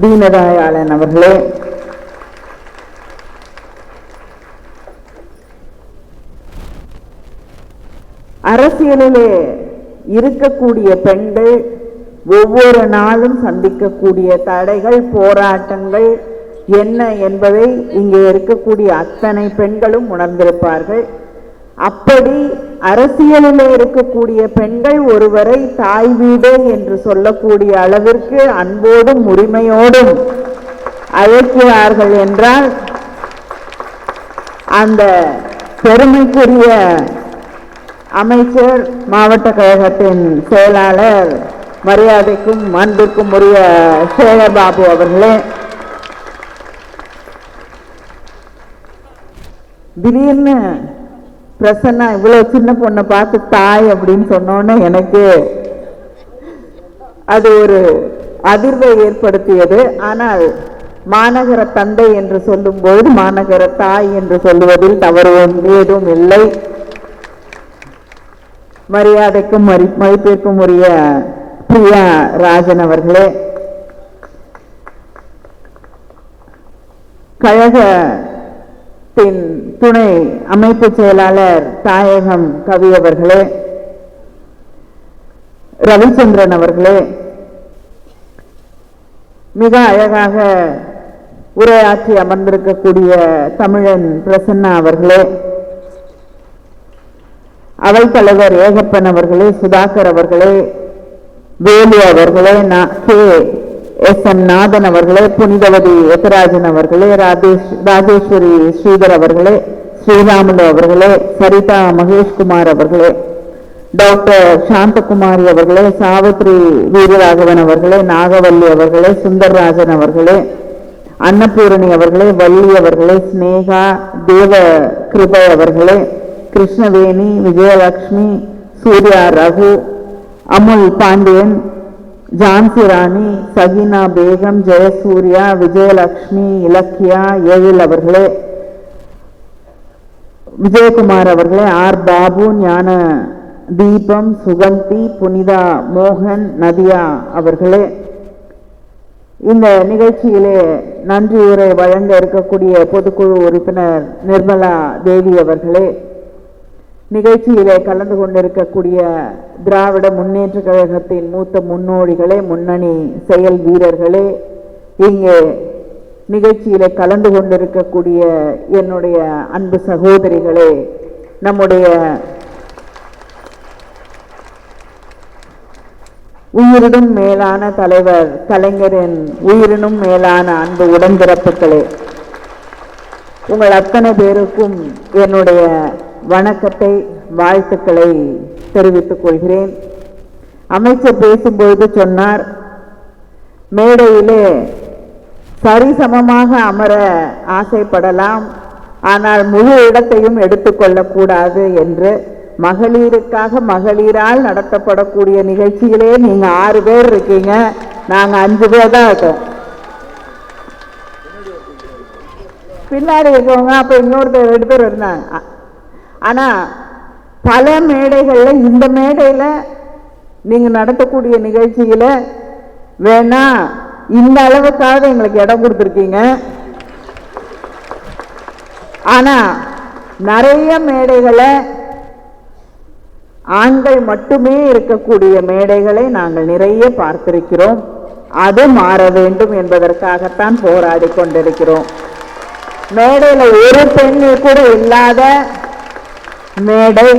தீனதயாளன் அவர்களே, அரசியலிலே இருக்கக்கூடிய பெண்கள் ஒவ்வொரு நாளும் சந்திக்கக்கூடிய தடைகள், போராட்டங்கள் என்ன என்பதை இங்கே இருக்கக்கூடிய அத்தனை பெண்களும் உணர்ந்திருப்பார்கள். அப்படி அரசியலிலே இருக்கக்கூடிய பெண்கள் ஒருவரை தாய் வீடு என்று சொல்லக்கூடிய அளவிற்கு அன்போடும் உரிமையோடும் அழைக்கிறார்கள் என்றால் அந்த பெருமைக்குரிய அமைச்சர், மாவட்ட கழகத்தின் செயலாளர், மரியாதைக்கும் அன்பிற்கும் உரிய சேகர்பாபு அவர்களே, திடீர்னு பிரசன்னா இவ்வளவு சின்ன பொண்ணை பார்த்து தாய் அப்படின்னு சொன்னோன்னு எனக்கு அது ஒரு அதிர்வை ஏற்படுத்தியது. ஆனால் மாநகர தந்தை என்று சொல்லும்போது மாநகர தாய் என்று சொல்லுவதில் தவறு ஏதும் இல்லை. மரியாதைக்கும் மதிப்பிற்கும் உரிய பிரியா ராஜன் அவர்களே, கழகத்தின் துணை அமைப்பு செயலாளர் தாயகம் கவி அவர்களே, ரவிச்சந்திரன் அவர்களே, மிக அழகாக உரையாற்றி அமர்ந்திருக்கக்கூடிய தமிழன் பிரசன்னா அவர்களே, அவைத்தலைவர் ஏகப்பன் அவர்களே, சுதாகர் அவர்களே, வேலு அவர்களே, KSN நாதன் அவர்களே, புனிதவதி எத்தராஜன் அவர்களே, ராஜேஸ்வரி ஸ்ரீதர் அவர்களே, ஸ்ரீராமுலு அவர்களே, சரிதா மகேஷ்குமார் அவர்களே, டாக்டர் சாந்தகுமாரி அவர்களே, சாவித்ரி வீரராகவன் அவர்களே, நாகவல்லி அவர்களே, சுந்தர்ராஜன் அவர்களே, அன்னபூரணி அவர்களே, வள்ளி அவர்களே, ஸ்னேகா, தேவ கிருபை அவர்களே, கிருஷ்ணவேணி, விஜயலட்சுமி, சூர்யா, ரகு, அமுல் பாண்டியன், ஜான்சி ராணி, சகினா பேகம், ஜெயசூர்யா, விஜயலட்சுமி, இலக்கியா, ஏழில் அவர்களே, விஜயகுமார் அவர்களே, ஆர் பாபு, ஞான தீபம், சுகந்தி, புனிதா, மோகன், நதியா அவர்களே, இந்த நிகழ்ச்சியிலே நன்றி உரை வழங்க இருக்கக்கூடிய பொதுக்குழு உறுப்பினர் நிர்மலா தேவி அவர்களே, நிகழ்ச்சியிலே கலந்து கொண்டிருக்கக்கூடிய திராவிட முன்னேற்ற கழகத்தின் மூத்த முன்னோடிகளே, முன்னணி செயல் வீரர்களே, இங்கே நிகழ்ச்சியிலே கலந்து கொண்டிருக்கக்கூடிய என்னுடைய அன்பு சகோதரிகளே, நம்முடைய உயிரினும் மேலான தலைவர் கலைஞரின் உயிரினும் மேலான அன்பு உடன்பிறப்புகளே, உங்கள் அத்தனை பேருக்கும் என்னுடைய வணக்கத்தை, வாழ்த்துக்களை தெரிவித்துக் கொள்கிறேன். அமைச்சர் பேசும்பொழுது சொன்னார், மேடையிலே சரிசமமாக அமர ஆசைப்படலாம், ஆனால் முழு இடத்தையும் எடுத்துக்கொள்ளக்கூடாது என்று. மகளிருக்காக மகளிரால் நடத்தப்படக்கூடிய நிகழ்ச்சியிலே நீங்க 6 பேர் இருக்கீங்க, நாங்க 5 பேர் தான் இருக்கோம். பின்னாடி இருக்கவங்க அப்ப இன்னொருத்தர் 2 பேர் இருந்தாங்க. ஆனா பல மேடைகள்ல, இந்த மேடையில நீங்க நடத்தக்கூடிய நிகழ்ச்சியில வேணா இந்த அளவுக்காக எங்களுக்கு இடம் கொடுத்துருக்கீங்க. ஆனா நிறைய மேடைகளை, ஆண்கள் மட்டுமே இருக்கக்கூடிய மேடைகளை நாங்கள் நிறைய பார்த்திருக்கிறோம். அது மாற வேண்டும் என்பதற்காகத்தான் போராடி கொண்டிருக்கிறோம். மேடையில ஒரு பெண் கூட இல்லாத மேடை,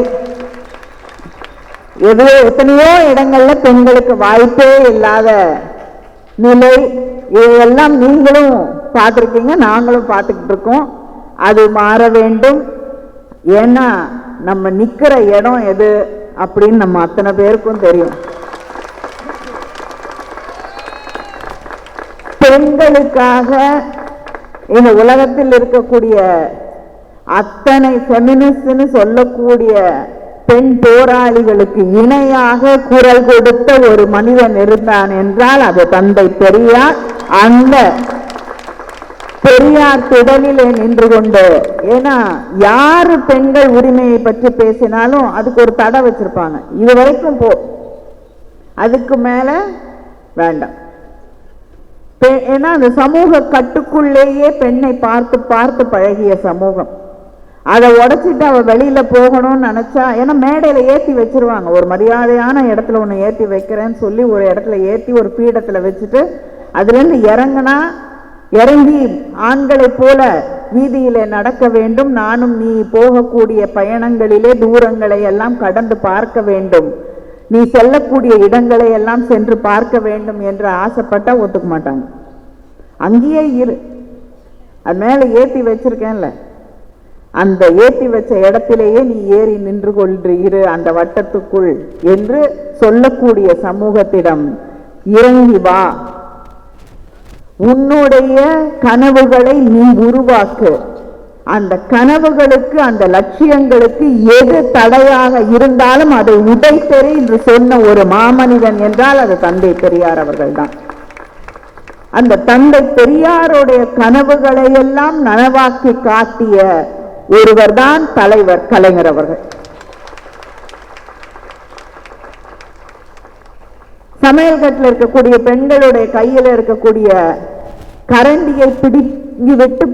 எத்தனையோ இடங்கள்ல பெண்களுக்கு வாய்ப்பே இல்லாத நிலை, இதெல்லாம் நீங்களும் பார்த்திருக்கீங்க, நாங்களும் பார்த்துக்கிட்டு இருக்கோம். அது மாற வேண்டும். ஏன்னா நம்ம நிக்கிற இடம் எது அப்படின்னு நம்ம அத்தனை பேருக்கும் தெரியும். பெண்களுக்காக இந்த உலகத்தில் இருக்கக்கூடிய அத்தனை ஃபெமினிஸ்ட்னு சொல்லக்கூடிய பெண் போராளிகளுக்கு இணையாக குரல் கொடுத்த ஒரு மனிதன் இருந்தான் என்றால் அது தந்தை பெரியார். அந்த பெரியார் திடலிலே நின்று கொண்டு, ஏன்னா யாரு பெண்கள் உரிமையை பற்றி பேசினாலும் அதுக்கு ஒரு தடை வச்சிருப்பாங்க, இது வரைக்கும் போ, அதுக்கு மேல வேண்டாம். ஏன்னா அந்த சமூக கட்டுக்குள்ளேயே பெண்ணை பார்த்து பார்த்து பழகிய சமூகம். அதை உடைச்சிட்டு அவ வெளியில போகணும்னு நினைச்சா, ஏன்னா மேடையில ஏற்றி வச்சிருவாங்க, ஒரு மரியாதையான இடத்துல ஒன்று ஏற்றி வைக்கிறேன்னு சொல்லி ஒரு இடத்துல ஏற்றி ஒரு பீடத்துல வச்சுட்டு அதுலேருந்து இறங்கி ஆண்களை போல வீதியில நடக்க வேண்டும், நானும் நீ போகக்கூடிய பயணங்களிலே தூரங்களை எல்லாம் கடந்து பார்க்க வேண்டும், நீ செல்லக்கூடிய இடங்களை எல்லாம் சென்று பார்க்க வேண்டும் என்று ஆசைப்பட்டா ஒத்துக்க மாட்டாங்க. அங்கேயே இரு, அது மேல ஏற்றி வச்சிருக்கேன்ல, அந்த ஏற்றி வச்ச இடத்திலேயே நீ ஏறி நின்று கொண்டு இரு அந்த வட்டத்துக்குள் என்று சொல்லக்கூடிய சமூகத்திடம் இறங்கி வா, உன்னுடைய கனவுகளை நீ உருவாக்கு, அந்த கனவுகளுக்கு அந்த லட்சியங்களுக்கு எது தடையாக இருந்தாலும் அதை உடைத்தெறி என்று சொன்ன ஒரு மாமனிதன் என்றால் அது தந்தை பெரியார் அவர்கள் தான். அந்த தந்தை பெரியாருடைய கனவுகளை எல்லாம் நனவாக்கி காட்டிய ஒருவர் தான் தலைவர் கலைஞர் அவர்கள். சமையல் கட்டில் இருக்கக்கூடிய பெண்களுடைய கையில இருக்கக்கூடிய கரண்டியை பிடிங்கி விட்டு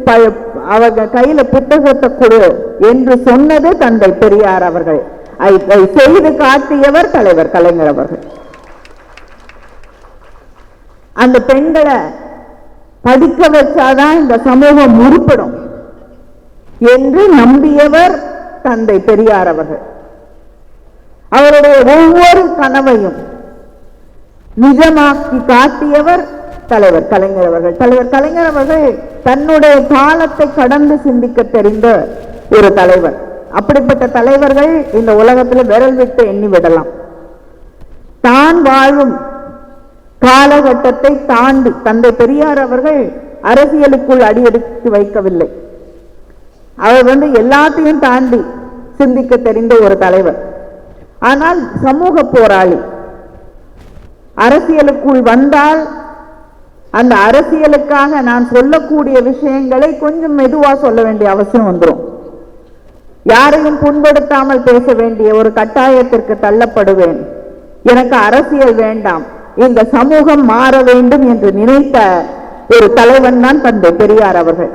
அவங்க கையில புத்தகத்தை கொடு என்று சொன்னது தந்தை பெரியார் அவர்கள். அதை செய்து காட்டியவர் தலைவர் கலைஞர் அவர்கள். அந்த பெண்களை படிக்க வச்சாதான் இந்த சமூகம் உருப்படும் என்று நம்பியவர் தந்தை பெரியார் அவர்கள். அவருடைய ஒவ்வொரு கனவையும் நிஜமாக்கி காட்டியவர் தலைவர் கலைஞர் அவர்கள். தலைவர் கலைஞர் அவர்கள் தன்னுடைய காலத்தை கடந்து சிந்திக்க தெரிந்த ஒரு தலைவர். அப்படிப்பட்ட தலைவர்கள் இந்த உலகத்தில் விரல் விட்டு எண்ணி விடலாம். தான் வாழும் காலகட்டத்தை தாண்டி தந்தை பெரியார் அவர்கள் அரசியலுக்குள் அடியெடுத்து வைக்கவில்லை. அவர் எல்லாத்தையும் தாண்டி சிந்திக்க தெரிந்த ஒரு தலைவர். ஆனால் சமூக போராளி. அரசியலுக்குள் வந்தால் அந்த அரசியலுக்காக நான் சொல்லக்கூடிய விஷயங்களை கொஞ்சம் மெதுவா சொல்ல வேண்டிய அவசியம் வந்துடும். யாரையும் புண்படுத்தாமல் பேச வேண்டிய ஒரு கட்டாயத்திற்கு தள்ளப்படுவேன். எனக்கு அரசியல் வேண்டாம், இந்த சமூகம் மாற வேண்டும் என்று நினைத்த ஒரு தலைவன் தான் தந்தை பெரியார் அவர்கள்.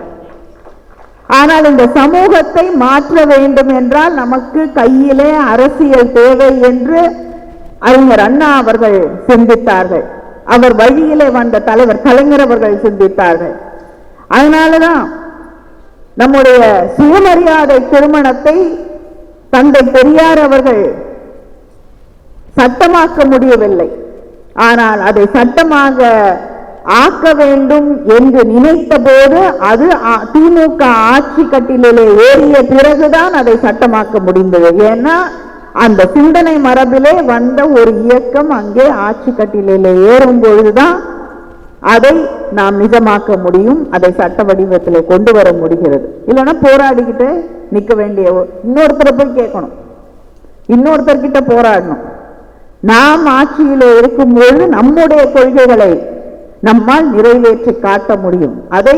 ஆனால் இந்த சமூகத்தை மாற்ற வேண்டும் என்றால் நமக்கு கையிலே அரசியல் தேவை என்று அறிஞர் அண்ணா அவர்கள் சிந்தித்தார்கள். அவர் வழியிலே வந்த தலைவர் கலைஞர் அவர்கள் சிந்தித்தார்கள். அதனாலதான் நம்முடைய சுயமரியாதை திருமணத்தை தந்தை பெரியார் அவர்கள் சட்டமாக்க முடியவில்லை. ஆனால் அதை சட்டமாக ஆக்க வேண்டும் என்று நினைத்த போது அது திமுக ஆட்சி கட்டிலே ஏறிய பிறகுதான் அதை சட்டமாக்க முடிந்தது. ஏன்னா அந்த சிந்தனை மரபிலே வந்த ஒரு இயக்கம் அங்கே ஆட்சி கட்டிலே ஏறும் பொழுதுதான் அதை நாம் நிஜமாக்க முடியும், அதை சட்ட வடிவத்திலே கொண்டு வர முடிகிறது. இல்லைன்னா போராடிக்கிட்டு நிற்க வேண்டிய இன்னொருத்தரை போய் கேட்கணும், இன்னொருத்தர்கிட்ட போராடணும். நாம் ஆட்சியிலே இருக்கும்பொழுது நம்முடைய கொள்கைகளை நம்மால் நிறைவேற்றி காட்ட முடியும். அதை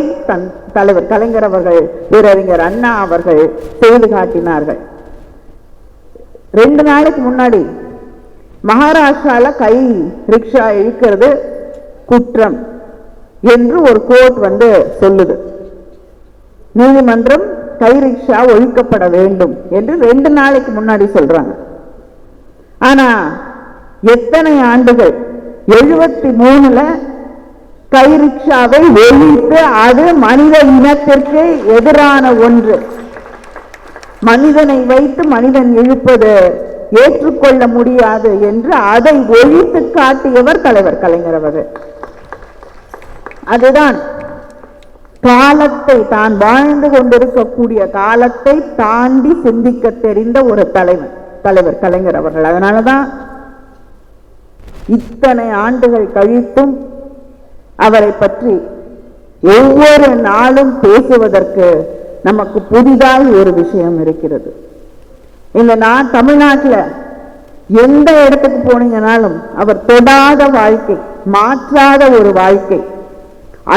தலைவர் கலைஞர் அவர்கள், பேரறிஞர் அண்ணா அவர்கள் செய்து காட்டினார்கள். 2 நாளைக்கு முன்னாடி மகாராஷ்டிரால கை ரிக்ஷா இழுக்கிறது குற்றம் என்று ஒரு கோர்ட் சொல்லுது. நீதிமன்றம் கை ரிக்ஷா ஒழிக்கப்பட வேண்டும் என்று 2 நாளைக்கு முன்னாடி சொல்றாங்க. ஆனா எத்தனை ஆண்டுகள், 73ல கை ரிக்ஷாவை ஒழித்து அது மனித இனத்திற்கு எதிரான ஒன்று, மனிதனை வைத்து மனிதன் இழுப்பது ஏற்றுக்கொள்ள முடியாது என்று அதை ஒழித்து காட்டியவர் தலைவர் கலைஞர் அவர்கள். அதுதான் காலத்தை, தான் வாழ்ந்து கொண்டிருக்கக்கூடிய காலத்தை தாண்டி சிந்திக்க தெரிந்த ஒரு தலைவர் கலைஞர் அவர்கள். அதனாலதான் இத்தனை ஆண்டுகள் கழித்தும் அவரை பற்றி ஒவ்வொரு நாளும் பேசுவதற்கு நமக்கு புதிதாய் ஒரு விஷயம் இருக்கிறது. இந்த தமிழ்நாட்டில் எந்த இடத்துக்கு போனீங்கனாலும் அவர் தொடாத வாழ்க்கை, மாற்றாத ஒரு வாழ்க்கை,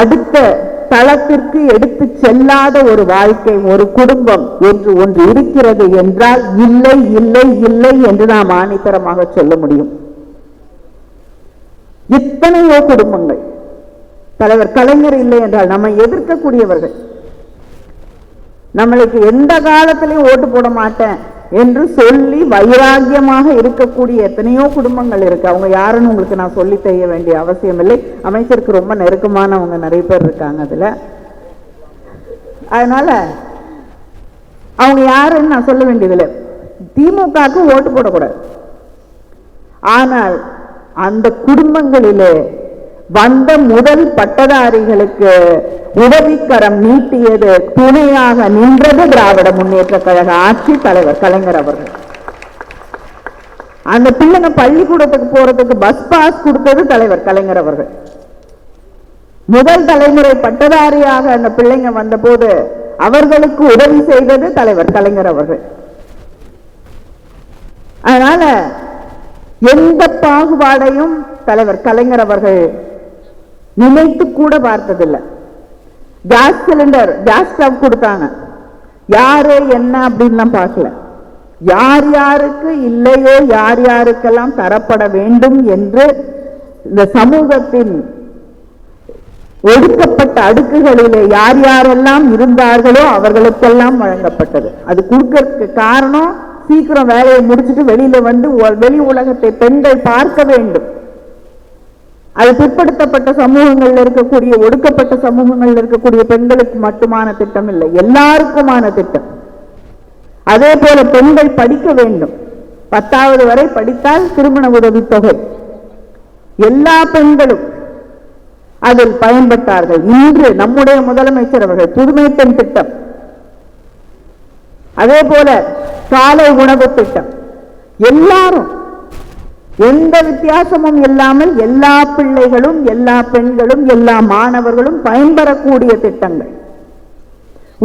அடுத்த தளத்திற்கு எடுத்து செல்லாத ஒரு வாழ்க்கை, ஒரு குடும்பம் என்று ஒன்று இருக்கிறது என்றால் இல்லை இல்லை இல்லை என்று நாம் ஆணித்தரமாக சொல்ல முடியும். எத்தனையோ குடும்பங்கள் தலைவர் கலைஞர் இல்லை என்றால் நம்மை எதிர்க்கக்கூடியவர்கள், நம்மளுக்கு எந்த காலத்திலையும் ஓட்டு போட மாட்டேன் என்று சொல்லி வைராக்கியமாக இருக்கக்கூடிய எத்தனையோ குடும்பங்கள் இருக்கு. அவங்க யாருன்னு உங்களுக்கு நான் சொல்லி தெரிய வேண்டிய அவசியம் இல்லை. அமைச்சருக்கு ரொம்ப நெருக்கமானவங்க நிறைய பேர் இருக்காங்க அதுல. அதனால அவங்க யாருன்னு நான் சொல்ல வேண்டியதில்லை. திமுகவுக்கு ஓட்டு போடக்கூடாது. ஆனால் அந்த குடும்பங்களிலே வந்த முதல் பட்டதாரிகளுக்கு உதவிக்கரம் நீட்டியது, துணையாக நின்றது திராவிட முன்னேற்ற கழக ஆட்சி, தலைவர் கலைஞர் அவர்கள். அந்த பிள்ளைங்க பள்ளிக்கூடத்துக்கு போறதுக்கு பஸ் பாஸ் கொடுத்தது தலைவர் கலைஞர் அவர்கள். முதல் தலைமுறை பட்டதாரியாக அந்த பிள்ளைங்க வந்த போது அவர்களுக்கு உதவி செய்தது தலைவர் கலைஞர் அவர்கள். அதனால எந்த பாகுபாடையும் தலைவர் கலைஞர் அவர்கள் நினைத்து கூட பார்த்ததில்லை. கேஸ் சிலிண்டர், கேஸ் ஸ்டவ் கொடுத்தாங்க, யாரு என்ன அப்படின்லாம் பார்க்கல. யார் யாருக்கு இல்லையோ, யார் யாருக்கெல்லாம் தரப்பட வேண்டும் என்று இந்த சமூகத்தின் ஒடுக்கப்பட்ட அடுக்குகளிலே யார் யாரெல்லாம் இருந்தார்களோ அவர்களுக்கெல்லாம் வழங்கப்பட்டது. அது கொடுக்கறதுக்கு காரணம், சீக்கிரம் வேலையை முடிச்சுட்டு வெளியில வந்து வெளி உலகத்தை பெண்கள் பார்க்க வேண்டும். அது பிற்படுத்தப்பட்ட சமூகங்கள்ல இருக்கக்கூடிய, ஒடுக்கப்பட்ட சமூகங்கள்ல இருக்கக்கூடிய பெண்களுக்கு மட்டுமான திட்டம் இல்லை, எல்லாருக்குமான திட்டம். அதே போல பெண்கள் படிக்க வேண்டும். 10வது வரை படித்தால் திருமண உதவி தொகை, எல்லா பெண்களும் அதில் பயன்பட்டார்கள். இன்று நம்முடைய முதலமைச்சர் அவர்கள் புதுமை பெண் திட்டம், அதே போல காலை உணவு திட்டம், எல்லாரும் எந்த வித்தியாசமும் இல்லாமல் எல்லா பிள்ளைகளும், எல்லா பெண்களும், எல்லா மாணவர்களும் பயன்பெறக்கூடிய திட்டங்கள்.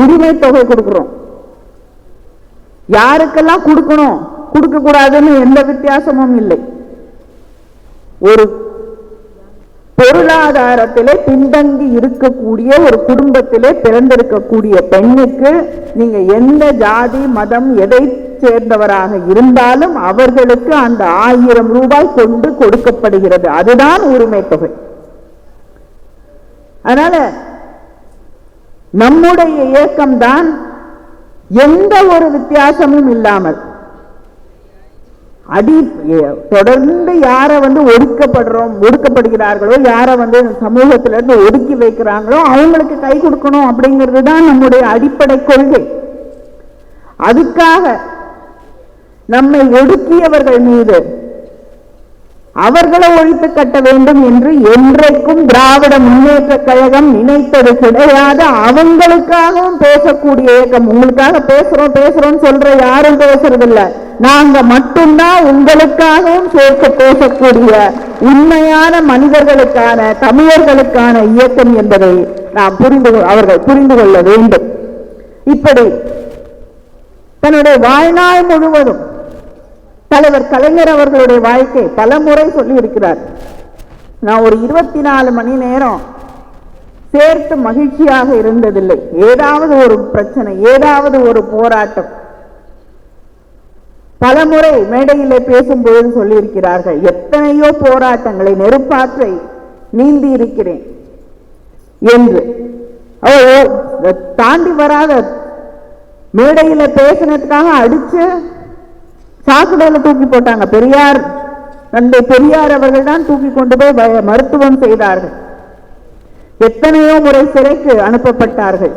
உரிமை தொகை கொடுக்கிறோம். யாருக்கெல்லாம் கொடுக்கணும், கொடுக்க கூடாதுன்னு எந்த வித்தியாசமும் இல்லை. ஒரு பொருளாதாரத்திலே பின்தங்கி இருக்கக்கூடிய ஒரு குடும்பத்திலே பிறந்திருக்கக்கூடிய பெண்ணுக்கு நீங்க எந்த ஜாதி மதம் எதை சேர்ந்தவராக இருந்தாலும் அவர்களுக்கு அந்த 1000 ரூபாய் கொண்டு கொடுக்கப்படுகிறது. அதுதான் உரிமை தொகை. அதனால நம்முடைய இயக்கம்தான் எந்த ஒரு வித்தியாசமும் இல்லாமல் தொடர்ந்து யாரை ஒடுக்கப்படுகிறார்களோ, யாரை சமூகத்திலிருந்து ஒடுக்கி வைக்கிறாங்களோ அவங்களுக்கு கை கொடுக்கணும் அப்படிங்கிறது தான் நம்முடைய அடிப்படை கொள்கை. அதுக்காக நம்மை ஒடுக்கியவர்கள் மீது அவர்களை ஒழித்து கட்ட வேண்டும் என்று என்றைக்கும் திராவிட முன்னேற்ற கழகம் நினைத்தது கிடையாது. அவங்களுக்காகவும் பேசக்கூடிய இயக்கம். உங்களுக்காக பேசுறோம் சொல்ற யாரும் பேசுறதில்லை. நாங்க மட்டும்தான் உங்களுக்காகவும் சேர்த்து பேசக்கூடிய உண்மையான மனிதர்களுக்கான, தமிழர்களுக்கான இயக்கம் என்பதை நாம் அவர்கள் புரிந்து கொள்ள வேண்டும். இப்படி தன்னுடைய வாழ்நாள் முழுவதும் தலைவர் கலைஞர் அவர்களுடைய வாழ்க்கை பல முறை சொல்லி இருக்கிறார். நான் ஒரு 24 மணி நேரம் சேர்த்து மகிழ்ச்சியாக இருந்ததில்லை. ஏதாவது ஒரு பிரச்சனை, ஏதாவது ஒரு போராட்டம். பலமுறை மேடையிலே பேசும்போது சொல்லி இருக்கிறார்கள், எத்தனையோ போராட்டங்களை, நெருப்பாற்றை நீந்தி இருக்கிறேன் என்று. தாண்டி வராத மேடையில பேசினதுக்காக அடிச்சு சாக்கடையில தூக்கி போட்டாங்க. தந்தை பெரியார் அவர்கள் தான் தூக்கி கொண்டு போய் மருத்துவம் செய்தார்கள். எத்தனையோ முறை சிறைக்கு அனுப்பப்பட்டார்கள்.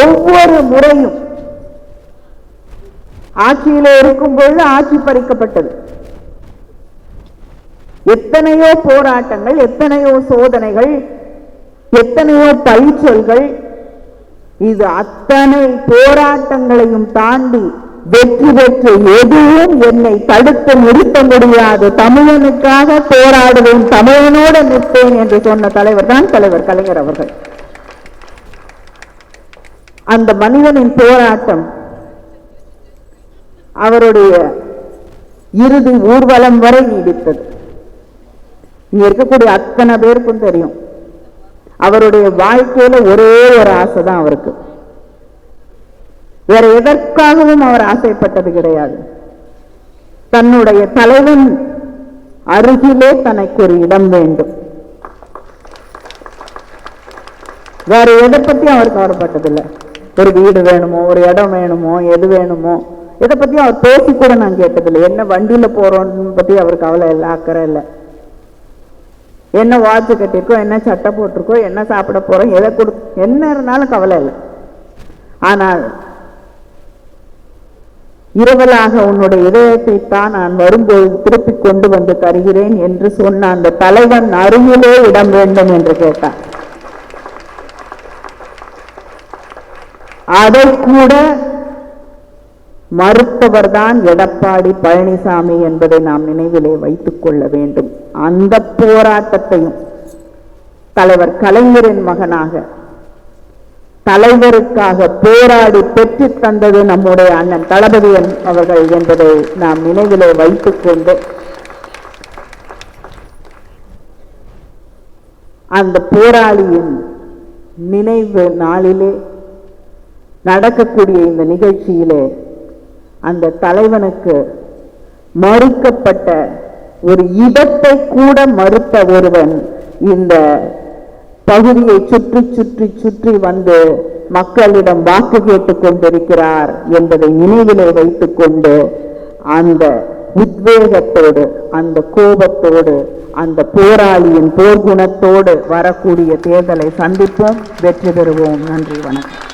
ஒவ்வொரு முறையும் ஆட்சியிலே இருக்கும் பொழுது ஆட்சி பறிக்கப்பட்டது. எத்தனையோ போராட்டங்கள், எத்தனையோ சோதனைகள், எத்தனையோ பழிச்சொல்கள். இது அத்தனை போராட்டங்களையும் தாண்டி வெற்றி பெற்று எதுவும் என்னை தடுத்து நிறுத்த முடியாது, தமிழனுக்காக போராடுவேன், தமிழனோடு நிற்பேன் என்று சொன்ன தலைவர் தான் தலைவர் கலைஞர் அவர்கள். அந்த மனிதனின் போராட்டம் அவருடைய இறுதி ஊர்வலம் வரை நீடித்தது. இங்க இருக்கக்கூடிய அத்தனை பேருக்கும் தெரியும், அவருடைய வாழ்க்கையில ஒரே ஒரு ஆசை தான் அவருக்கு. வேற எதற்காகவும் அவர் ஆசைப்பட்டது கிடையாது. தன்னுடைய தலைவன் அருகிலே தனக்கு ஒரு இடம் வேண்டும். வேற எதை பத்தியும் அவர் கவலைப்பட்டதில்லை. ஒரு வீடு வேணுமோ, ஒரு இடம் வேணுமோ, எது வேணுமோ, இதை பத்தியும் அவர் பேசி கூட நான் கேட்டதில்லை. என்ன வண்டியில போறோம்னு பத்தி அவர் கவலை இல்லை, அக்கறை இல்லை. என்ன வாட்ச் கட்டிருக்கோம், என்ன சட்டை போட்டிருக்கோம், என்ன சாப்பிட போறோம், எதை என்ன இருந்தாலும் கவலை இல்லை. ஆனால் இரவலாக உன்னுடைய இதயத்தை தான் நான் வரும்போது திருப்பிக் கொண்டு வந்து தருகிறேன் என்று சொன்ன அந்த தலைவன் அருகிலே இடம் வேண்டும் என்று கேட்டார். அதை கூட மறுத்தவர் தான் எடப்பாடி பழனிசாமி என்பதை நாம் நினைவிலே வைத்துக் கொள்ள வேண்டும். அந்த போராட்டத்தையும் தலைவர் கலைஞரின் மகனாக தலைவருக்காக போராடி பெற்று தந்தது நம்முடைய அண்ணன் தளபதி அவர்கள் என்பதை நாம் நினைவிலே வைத்துக் கொண்டு அந்த போராளியின் நினைவு நாளிலே நடக்கக்கூடிய இந்த நிகழ்ச்சியிலே அந்த தலைவனுக்கு மறுக்கப்பட்ட ஒரு இடத்தை கூட மறுத்த ஒருவன் இந்த பகுதியை சுற்றி சுற்றி சுற்றி வந்து மக்களிடம் வாக்கு கேட்டுக் கொண்டிருக்கிறார் என்பதை நினைவிலே வைத்துக் கொண்டு அந்த உத்வேகத்தோடு, அந்த கோபத்தோடு, அந்த போராளியின் போர்க்குணத்தோடு வரக்கூடிய தேர்தலை சந்திப்போம், வெற்றி பெறுவோம். நன்றி, வணக்கம்.